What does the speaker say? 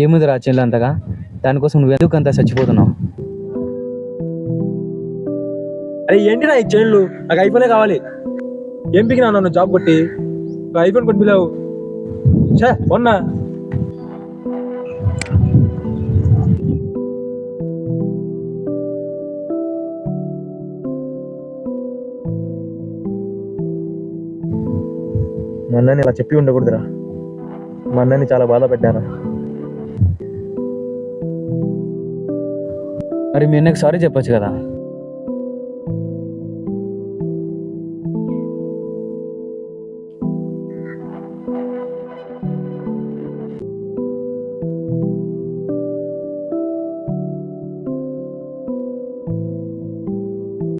ఏముంది రా చెల్లి అంతగా, దానికోసం నువ్వు ఎందుకు అంత చచ్చిపోతున్నావు? అరే ఏంటి నా ఈ చైన్లు, నాకు ఐఫోనే కావాలి. ఏం పికినా నన్ను జాబ్ కొట్టి ఐఫోన్ కొట్టిలేవు. చే మొన్న మా అన్నని ఇలా చెప్పి ఉండకూడదురా. మా అన్నని చాలా బాధ పెట్టాను. మరి మీ అన్నకి సారీ చెప్పొచ్చు కదా.